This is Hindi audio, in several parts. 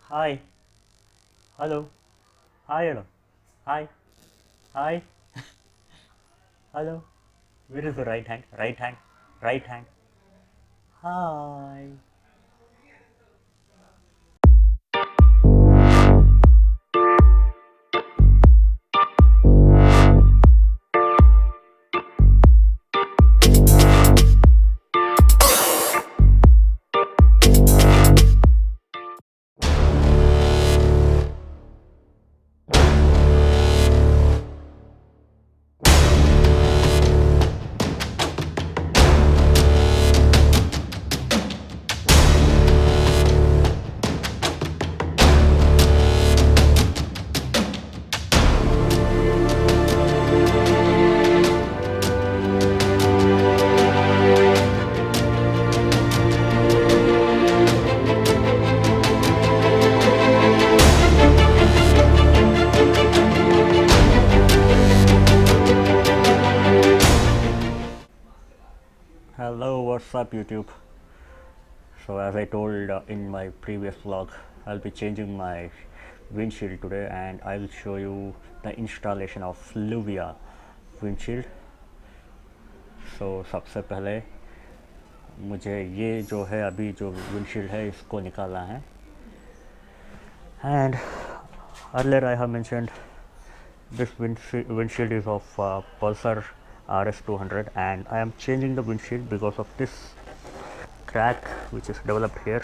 Hi. Hello. Hi. Hello. Hi. Hi. Hello. Where is the right hand? Right hand. Right hand. Hi. Hello, what's up YouTube? So as I told in my previous vlog, I'll be changing my windshield today and I'll show you the installation of Lluvia windshield. So सबसे पहले मुझे ये जो है अभी जो windshield है इसको निकालना है. And earlier I have mentioned this windshield is of Pulsar RS200 and I am changing the windshield because of this crack which is developed here.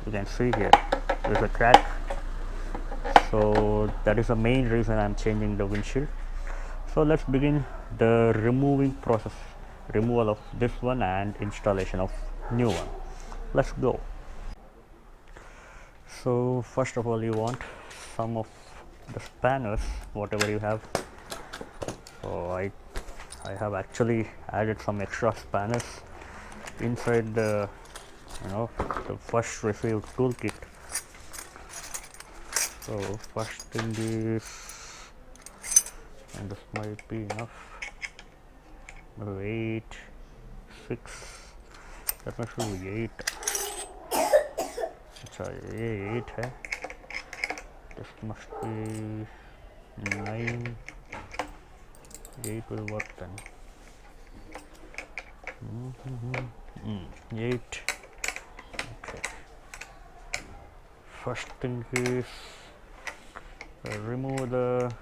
You can see here there is a crack, so that is the main reason I am changing the windshield. So let's begin the removal of this one and installation of new one. Let's go. So first of all you want some of the spanners, whatever you have. So I have actually added some extra spanners inside the the first received toolkit. So first thing is, and this might be enough, 8, 6, that must be 8. अच्छा ये 8 है, this must be 9. 8 will work then. 8. Okay. First thing is remove the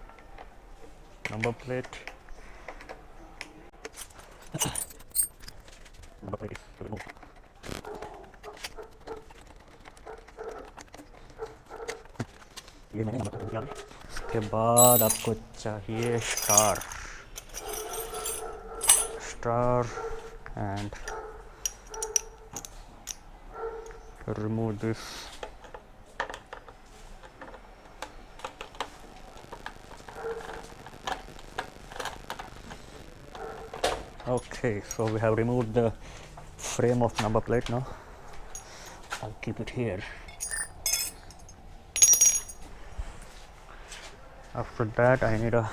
number plate. Number plate is removed. ये मैंने नंबर प्लेट निकाला. उसके बाद आपको चाहिए star and remove this. Okay, so we have removed the frame of number plate. Now I'll keep it here. After that I need a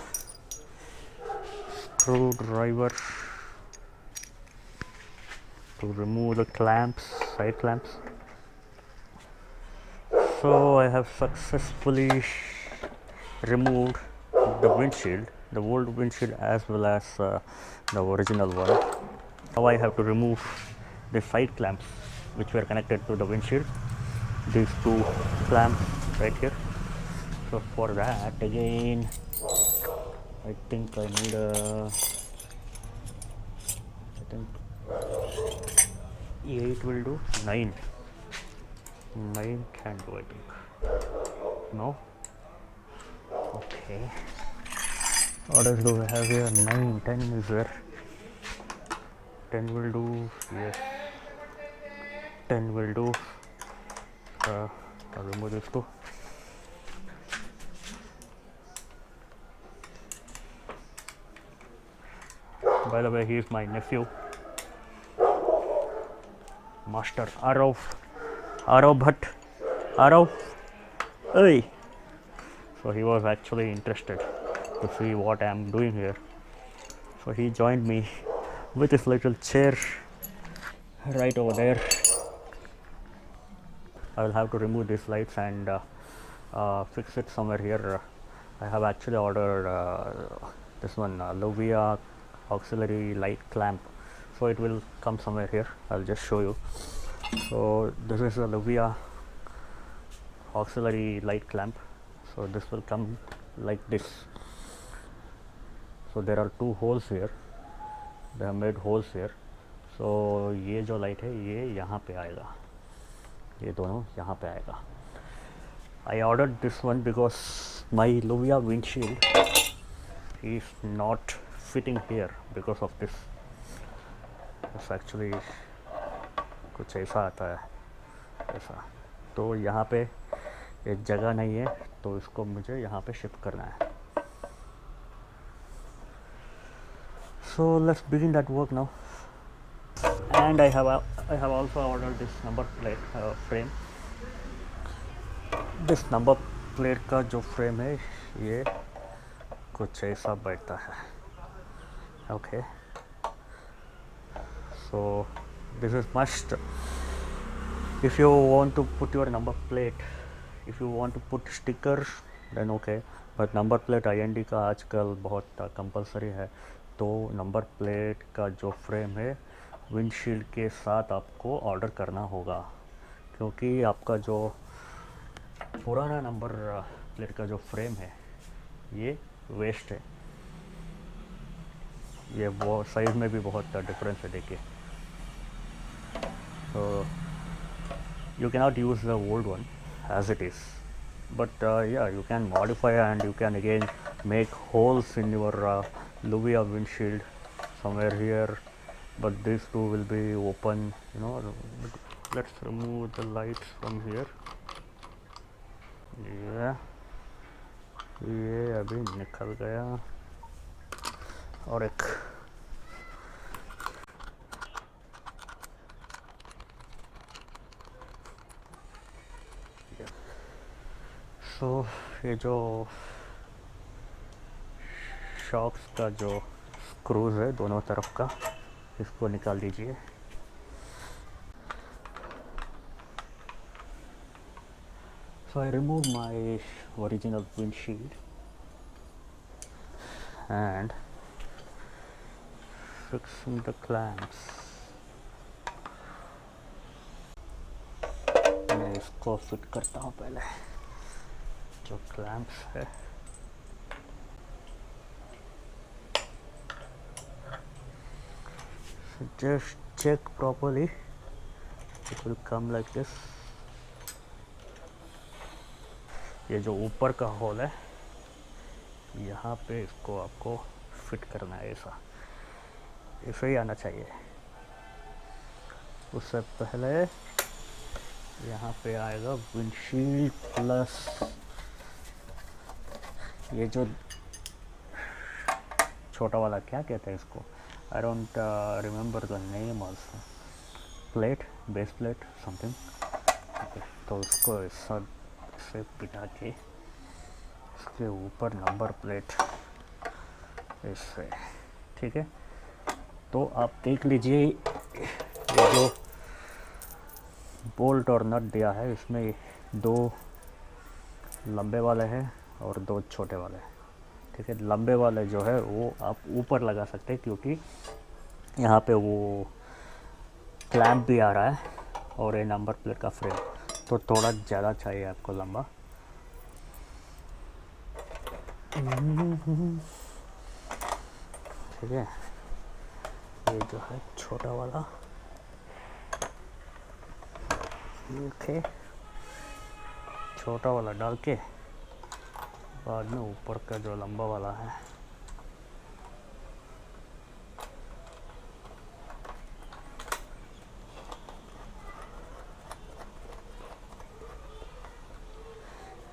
screwdriver to remove the side clamps. So I have successfully removed the windshield, the old windshield as well as the original one. Now I have to remove the side clamps which were connected to the windshield, these two clamps right here. So for that again I think I need a 8 will do. 9 can do, I think. No? Okay. What else do we have here? 9, 10 is there. 10 will do. Yes. 10 will do. I'll remove this too. By the way, he is my nephew, Master Arav Bhatt. Arav, hey! So he was actually interested to see what I am doing here. So he joined me with his little chair right over there. I will have to remove these lights and fix it somewhere here. I have actually ordered this one Lluvia auxiliary light clamp, so it will come somewhere here. I'll just show you. So this is a Lluvia auxiliary light clamp. So this will come like this. So there are two holes here. They have made holes here. So ये जो लाइट है ये यहाँ पे आएगा, ये दोनों यहाँ पे आएगा. I ordered this one because my Lluvia windshield is not fitting here because of this. It's actually कुछ ऐसा आता है ऐसा, तो यहाँ पे एक जगह नहीं है, तो इसको मुझे यहाँ पे शिफ्ट करना है. So let's begin that work now. And I have also ordered this number plate frame. This number plate का जो फ्रेम है ये कुछ ऐसा बैठता है. Okay. So this is must. If you want to put your number plate, if you want to put stickers, then okay. But number plate IND का आजकल बहुत कंपलसरी है, तो नंबर प्लेट का जो फ्रेम है विंडशील्ड के साथ आपको ऑर्डर करना होगा, क्योंकि आपका जो पुराना नंबर प्लेट का जो फ्रेम है ये वेस्ट है. ये वो साइज़ में भी बहुत डिफरेंस है, देखिए. So you cannot use the old one as it is, but yeah, you can modify and you can again make holes in your Lluvia windshield somewhere here, but these two will be open, you know. Let's remove the lights from here. Yeah, ये अभी निकल गया. और एक सो ये जो शॉक्स का जो स्क्रूज है दोनों तरफ का, इसको निकाल दीजिए. So I remove my original windshield and fixing the clamps. मैं इसको फिट करता हूँ पहले, जो clamps है. So just check properly. It will come like this. ये जो ऊपर का होल है यहाँ पे इसको आपको फिट करना है. ऐसा ही आना चाहिए. उससे पहले यहाँ पे आएगा विंडशील्ड प्लस ये जो छोटा वाला क्या कहते हैं इसको, I don't remember the name also. Plate, base plate something. तो उसको ऐसा से पिटा के इसके ऊपर नंबर प्लेट इससे, ठीक है. तो आप देख लीजिए ये जो बोल्ट और नट दिया है, इसमें दो लंबे वाले हैं और दो छोटे वाले हैं, ठीक है. लंबे वाले जो है वो आप ऊपर लगा सकते हैं, क्योंकि यहाँ पे वो क्लैंप भी आ रहा है और ये नंबर प्लेट का फ्रेम, तो थोड़ा ज़्यादा चाहिए आपको लंबा. ठीक है. ये जो है छोटा वाला, ओके, छोटा वाला डाल के बाद में ऊपर का जो लंबा वाला है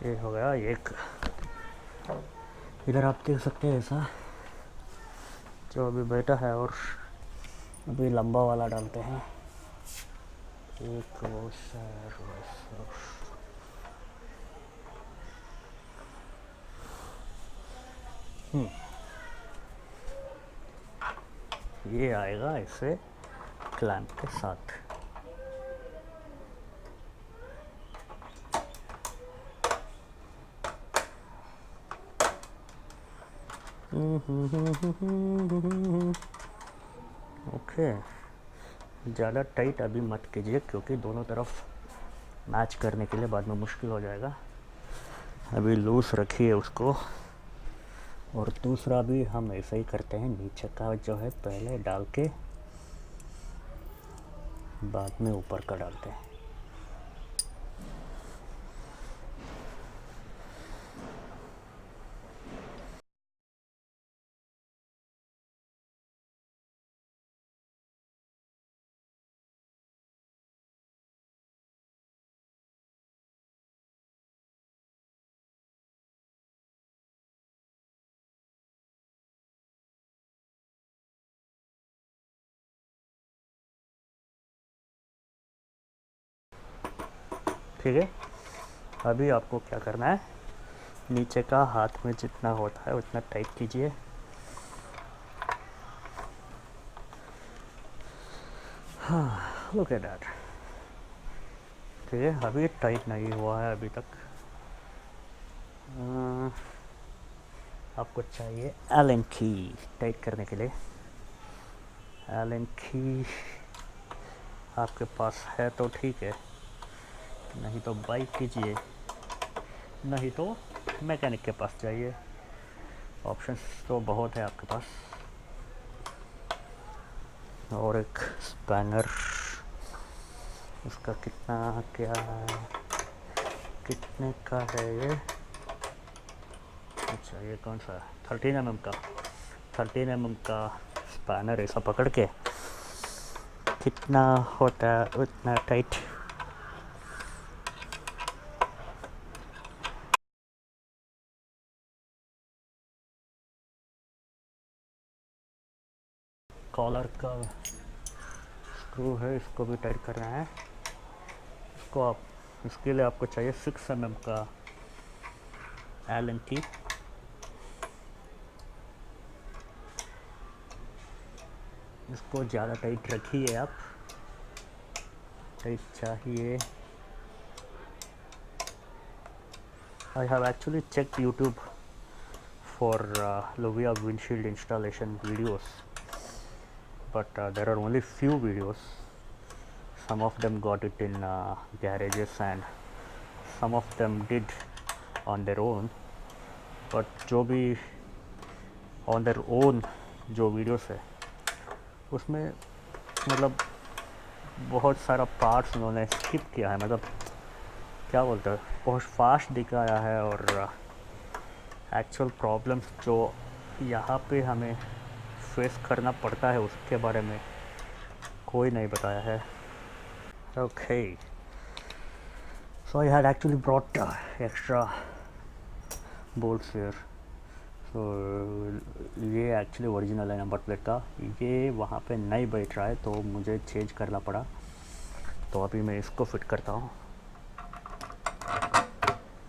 ये हो गया एक. इधर आप देख सकते हैं ऐसा जो अभी बैठा है, और अभी लंबा वाला डालते हैं. एक ये आएगा ऐसे क्लैंप के साथ. ओके, ज़्यादा टाइट अभी मत कीजिए क्योंकि दोनों तरफ मैच करने के लिए बाद में मुश्किल हो जाएगा। अभी लूज़ रखिए उसको। और दूसरा भी हम ऐसा ही करते हैं, नीचे का जो है पहले डाल के बाद में ऊपर का डालते हैं। ठीक है, अभी आपको क्या करना है, नीचे का हाथ में जितना होता है उतना टाइट कीजिए। हाँ, लुक एट दैट। ठीक है, अभी टाइट नहीं हुआ है अभी तक। आपको चाहिए एलन की टाइट करने के लिए। एलन की आपके पास है तो ठीक है, नहीं तो बाइक कीजिए, नहीं तो मैकेनिक के पास जाइए। ऑप्शंस तो बहुत है आपके पास। और एक स्पैनर, इसका कितना क्या है, कितने का है ये? अच्छा, ये कौन सा है? 13 mm का। 13 mm का स्पैनर ऐसा पकड़ के कितना होता है उतना टाइट। कॉलर का स्क्रू है, इसको भी टाइट करना है। इसके लिए आपको चाहिए 6 mm का एलन की। इसको ज़्यादा टाइट रखिए आप, टाइट चाहिए। I have actually checked YouTube for Lluvia windshield installation videos, but there are only few videos. Some of them got it in garages and some of them did on their own. But जो भी on their own जो videos है उसमें मतलब बहुत सारा पार्ट्स उन्होंने स्किप किया है, मतलब क्या बोलते हैं, बहुत फास्ट दिखाया है। और एक्चुअल प्रॉब्लम्स जो यहाँ पे हमें फेस करना पड़ता है उसके बारे में कोई नहीं बताया है। Okay, so I had actually brought extra bolts here. So ये एक्चुअली ओरिजिनल है नंबर प्लेट का, ये वहाँ पे नहीं बैठ रहा है तो मुझे चेंज करना पड़ा। तो अभी मैं इसको फिट करता हूँ।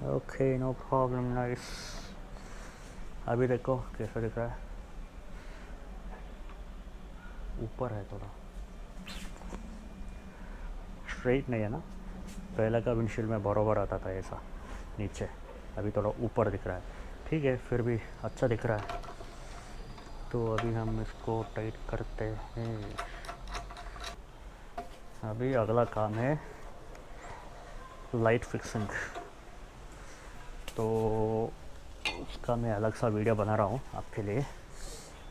Okay, no problem, nice. अभी देखो कैसा दिख रहा है, ऊपर है थोड़ा, स्ट्रेट नहीं है ना। पहले का विंडशील्ड में बराबर आता था ऐसा नीचे, अभी थोड़ा ऊपर दिख रहा है। ठीक है, फिर भी अच्छा दिख रहा है। तो अभी हम इसको टाइट करते हैं। अभी अगला काम है लाइट फिक्सिंग, तो उसका मैं अलग सा वीडियो बना रहा हूँ आपके लिए।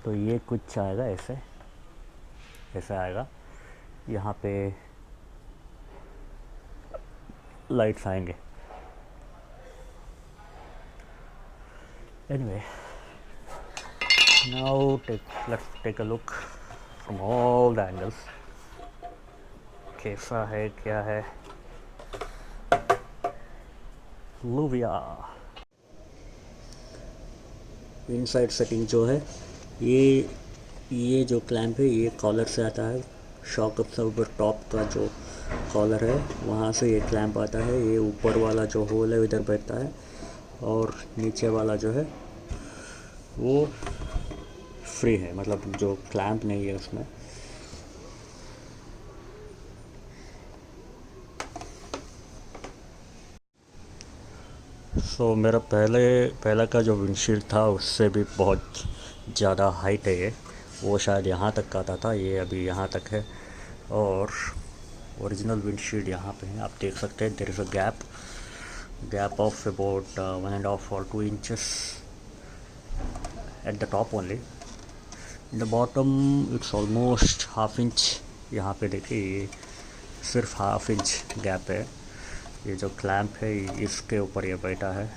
तो ये कुछ आएगा ऐसे, ऐसे आएगा, यहाँ पे लाइट्स आएंगे। Anyway, now let's take a look from all the angles, कैसा है क्या है लूविया। इनसाइड सेटिंग जो है, ये जो क्लैंप है ये कॉलर से आता है। शॉक अब्सॉर्बर टॉप का जो कॉलर है वहाँ से ये क्लैंप आता है। ये ऊपर वाला जो होल है इधर बैठता है और नीचे वाला जो है वो फ्री है, मतलब जो क्लैंप नहीं है उसमें। मेरा पहला का जो विंडशील्ड था उससे भी बहुत ज़्यादा हाइट है ये, वो शायद यहाँ तक का आता था, ये अभी यहाँ तक है। और ओरिजिनल विंडशील्ड यहाँ पे है, आप देख सकते हैं there is a gap of about 1.5 or 2 inches at the top only. In the bottom it's almost half inch। यहाँ पे देखिए ये सिर्फ हाफ इंच गैप है। ये जो क्लैंप है इसके ऊपर ये बैठा है,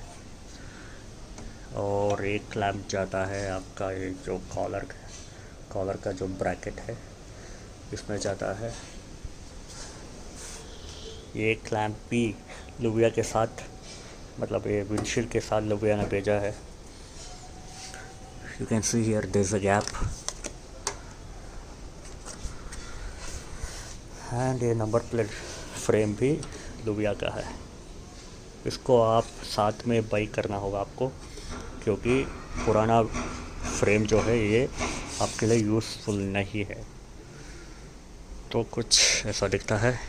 और एक क्लैंप जाता है आपका ये जो कॉलर का जो ब्रैकेट है इसमें जाता है। ये क्लैंप भी लुविया के साथ, मतलब ये विंडशील्ड के साथ लुविया ने भेजा है। You can see here there is a gap, and ये नंबर प्लेट फ्रेम भी लुविया का है। इसको आप साथ में बाई करना होगा आपको, क्योंकि पुराना फ्रेम जो है ये आपके लिए यूज़फुल नहीं है। तो कुछ ऐसा दिखता है।